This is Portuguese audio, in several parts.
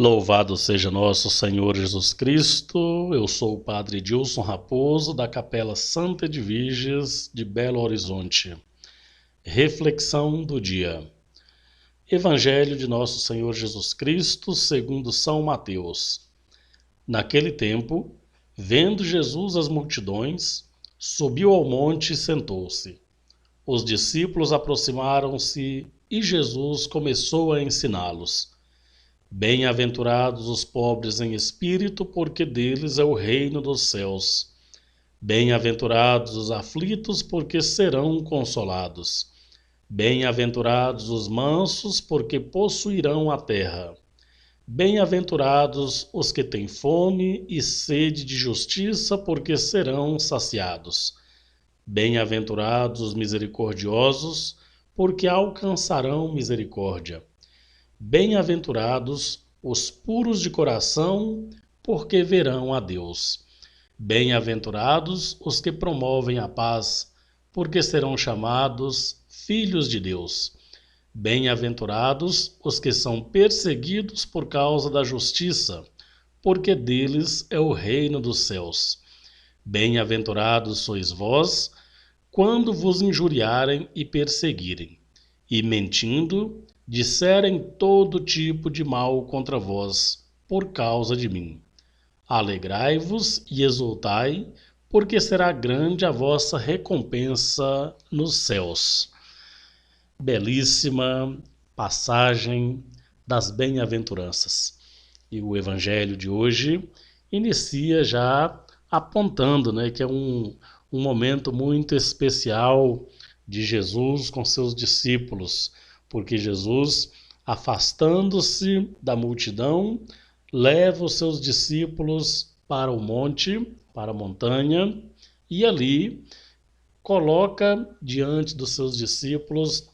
Louvado seja nosso Senhor Jesus Cristo. Eu sou o Padre Edilson Raposo, da Capela Santa Edviges de Belo Horizonte. Reflexão do dia. Evangelho de nosso Senhor Jesus Cristo, segundo São Mateus. Naquele tempo, vendo Jesus as multidões, subiu ao monte e sentou-se. Os discípulos aproximaram-se e Jesus começou a ensiná-los. Bem-aventurados os pobres em espírito, porque deles é o reino dos céus. Bem-aventurados os aflitos, porque serão consolados. Bem-aventurados os mansos, porque possuirão a terra. Bem-aventurados os que têm fome e sede de justiça, porque serão saciados. Bem-aventurados os misericordiosos, porque alcançarão misericórdia. Bem-aventurados os puros de coração, porque verão a Deus. Bem-aventurados os que promovem a paz, porque serão chamados filhos de Deus. Bem-aventurados os que são perseguidos por causa da justiça, porque deles é o reino dos céus. Bem-aventurados sois vós, quando vos injuriarem e perseguirem, e mentindo, disserem todo tipo de mal contra vós, por causa de mim. Alegrai-vos e exultai, porque será grande a vossa recompensa nos céus. Belíssima passagem das bem-aventuranças. E o evangelho de hoje inicia já apontando, que é um momento muito especial de Jesus com seus discípulos, porque Jesus, afastando-se da multidão, leva os seus discípulos para o monte, para a montanha, e ali coloca diante dos seus discípulos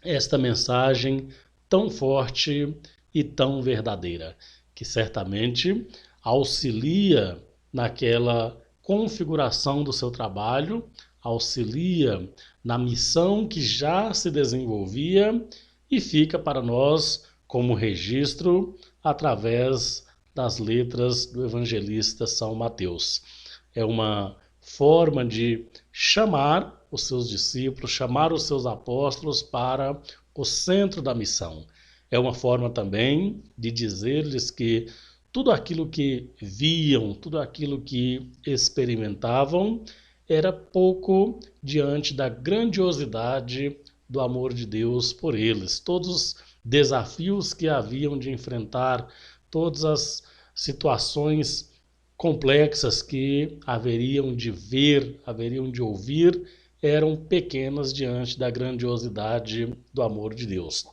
esta mensagem tão forte e tão verdadeira, que certamente auxilia naquela configuração do seu trabalho, auxilia na missão que já se desenvolvia e fica para nós como registro através das letras do evangelista São Mateus. É uma forma de chamar os seus discípulos, chamar os seus apóstolos para o centro da missão. É uma forma também de dizer-lhes que tudo aquilo que viam, tudo aquilo que experimentavam era pouco diante da grandiosidade do amor de Deus por eles. Todos os desafios que haviam de enfrentar, todas as situações complexas que haveriam de ver, haveriam de ouvir, eram pequenas diante da grandiosidade do amor de Deus.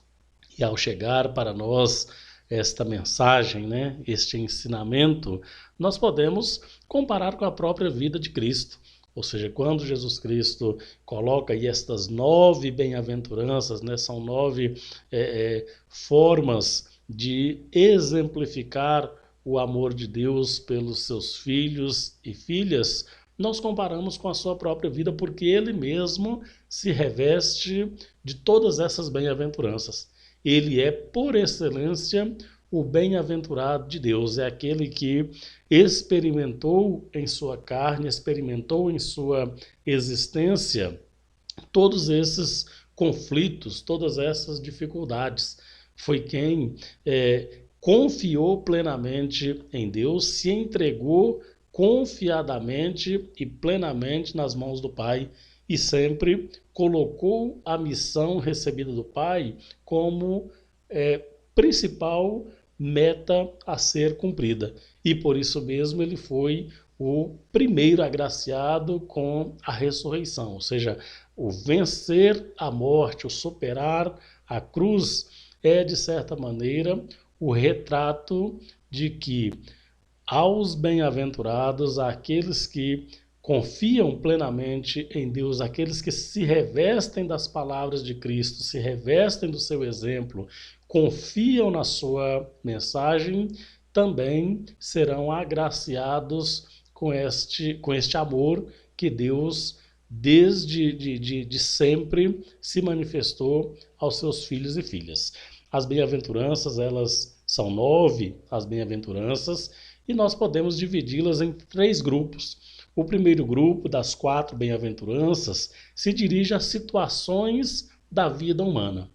E ao chegar para nós esta mensagem, este ensinamento, nós podemos comparar com a própria vida de Cristo. Ou seja, quando Jesus Cristo coloca aí estas 9 bem-aventuranças, são 9 formas de exemplificar o amor de Deus pelos seus filhos e filhas, nós comparamos com a sua própria vida, porque ele mesmo se reveste de todas essas bem-aventuranças. Ele é, por excelência, o bem-aventurado de Deus, é aquele que experimentou em sua carne, experimentou em sua existência todos esses conflitos, todas essas dificuldades. Foi quem confiou plenamente em Deus, se entregou confiadamente e plenamente nas mãos do Pai e sempre colocou a missão recebida do Pai como principal meta a ser cumprida. E por isso mesmo ele foi o primeiro agraciado com a ressurreição, ou seja, o vencer a morte, o superar a cruz é, de certa maneira, o retrato de que aos bem-aventurados, àqueles que confiam plenamente em Deus, aqueles que se revestem das palavras de Cristo, se revestem do seu exemplo, confiam na sua mensagem, também serão agraciados com este amor que Deus, desde de sempre, se manifestou aos seus filhos e filhas. As bem-aventuranças, elas São 9 as bem-aventuranças e nós podemos dividi-las em 3 grupos. O primeiro grupo das 4 bem-aventuranças se dirige a situações da vida humana.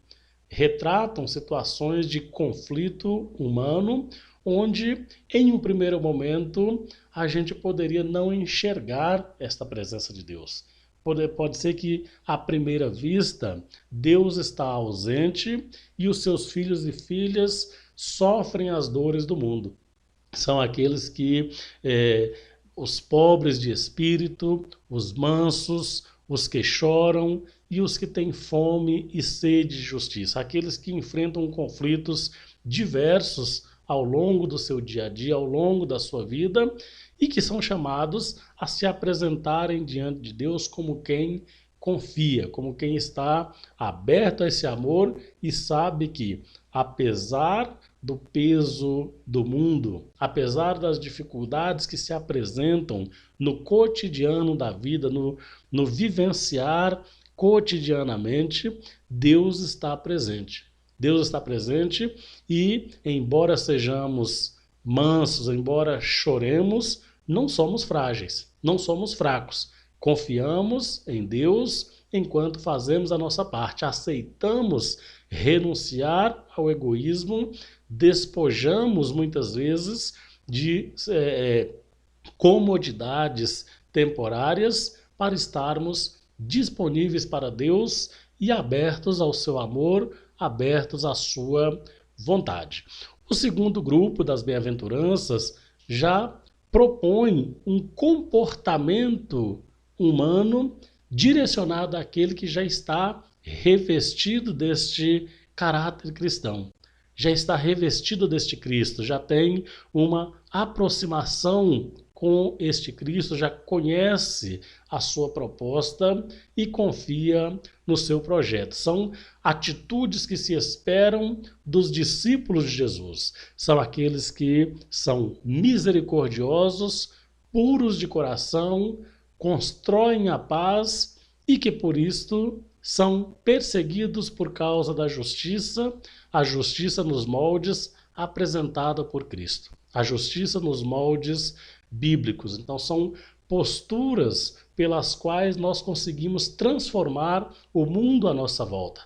Retratam situações de conflito humano, onde, em um primeiro momento, a gente poderia não enxergar esta presença de Deus. Pode ser que, à primeira vista, Deus está ausente e os seus filhos e filhas sofrem as dores do mundo. São aqueles que, os pobres de espírito, os mansos, os que choram e os que têm fome e sede de justiça, aqueles que enfrentam conflitos diversos ao longo do seu dia a dia, ao longo da sua vida, e que são chamados a se apresentarem diante de Deus como quem confia, como quem está aberto a esse amor e sabe que, apesar do peso do mundo, apesar das dificuldades que se apresentam no cotidiano da vida, no vivenciar cotidianamente, Deus está presente. Deus está presente e, embora sejamos mansos, embora choremos, não somos frágeis, não somos fracos. Confiamos em Deus enquanto fazemos a nossa parte. Aceitamos renunciar ao egoísmo, despojamos muitas vezes de comodidades temporárias para estarmos disponíveis para Deus e abertos ao seu amor, abertos à sua vontade. O segundo grupo das bem-aventuranças já propõe um comportamento humano direcionado àquele que já está revestido deste caráter cristão, já está revestido deste Cristo, já tem uma aproximação com este Cristo, já conhece a sua proposta e confia no seu projeto. São atitudes que se esperam dos discípulos de Jesus. São aqueles que são misericordiosos, puros de coração, constroem a paz e que por isto são perseguidos por causa da justiça, a justiça nos moldes apresentada por Cristo, a justiça nos moldes bíblicos. Então são posturas pelas quais nós conseguimos transformar o mundo à nossa volta.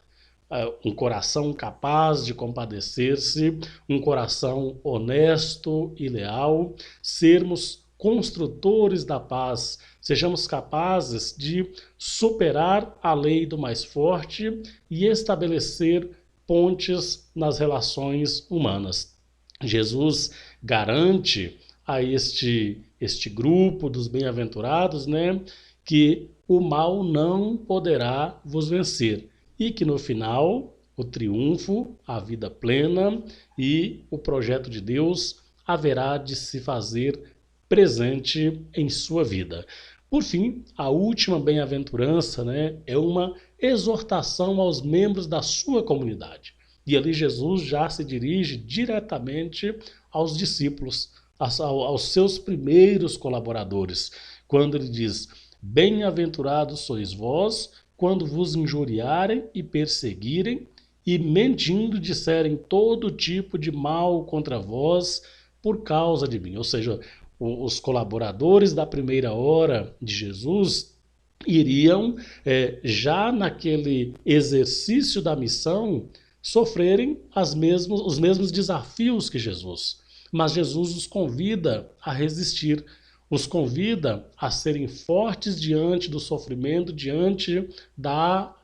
Um coração capaz de compadecer-se, um coração honesto e leal, sermos construtores da paz, sejamos capazes de superar a lei do mais forte e estabelecer pontes nas relações humanas. Jesus garante a este grupo dos bem-aventurados, que o mal não poderá vos vencer e que no final o triunfo, a vida plena e o projeto de Deus haverá de se fazer presente em sua vida. Por fim, a última bem-aventurança, é uma exortação aos membros da sua comunidade. E ali Jesus já se dirige diretamente aos discípulos, aos seus primeiros colaboradores, quando ele diz: bem-aventurados sois vós, quando vos injuriarem e perseguirem, e mentindo disserem todo tipo de mal contra vós por causa de mim. Ou seja, os colaboradores da primeira hora de Jesus iriam, já naquele exercício da missão, sofrerem os mesmos desafios que Jesus. Mas Jesus os convida a resistir, os convida a serem fortes diante do sofrimento, diante da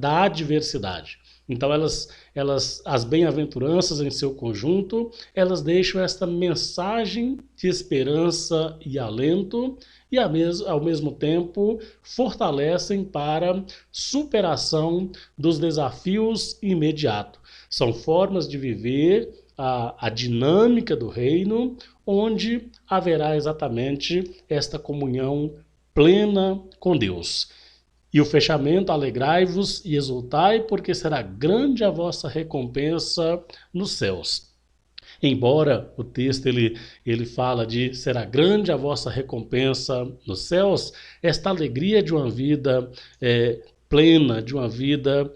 adversidade. Então as bem-aventuranças em seu conjunto, elas deixam esta mensagem de esperança e alento e ao mesmo tempo fortalecem para superação dos desafios imediatos. São formas de viver a dinâmica do reino, onde haverá exatamente esta comunhão plena com Deus. E o fechamento: alegrai-vos e exultai, porque será grande a vossa recompensa nos céus. Embora o texto ele fala de será grande a vossa recompensa nos céus, esta alegria de uma vida plena, de uma vida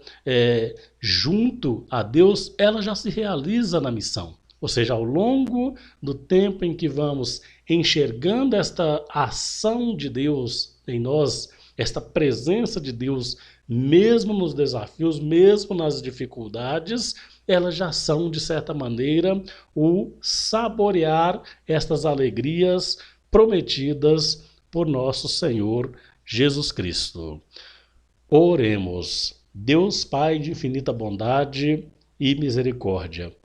junto a Deus, ela já se realiza na missão. Ou seja, ao longo do tempo em que vamos enxergando esta ação de Deus em nós, esta presença de Deus, mesmo nos desafios, mesmo nas dificuldades, elas já são, de certa maneira, o saborear estas alegrias prometidas por nosso Senhor Jesus Cristo. Oremos. Deus Pai de infinita bondade e misericórdia,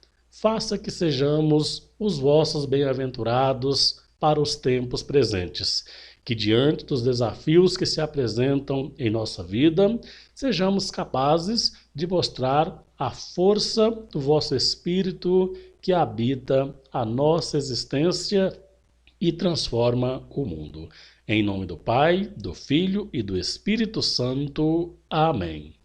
faça que sejamos os vossos bem-aventurados para os tempos presentes, que diante dos desafios que se apresentam em nossa vida, sejamos capazes de mostrar a força do vosso Espírito que habita a nossa existência e transforma o mundo. Em nome do Pai, do Filho e do Espírito Santo. Amém.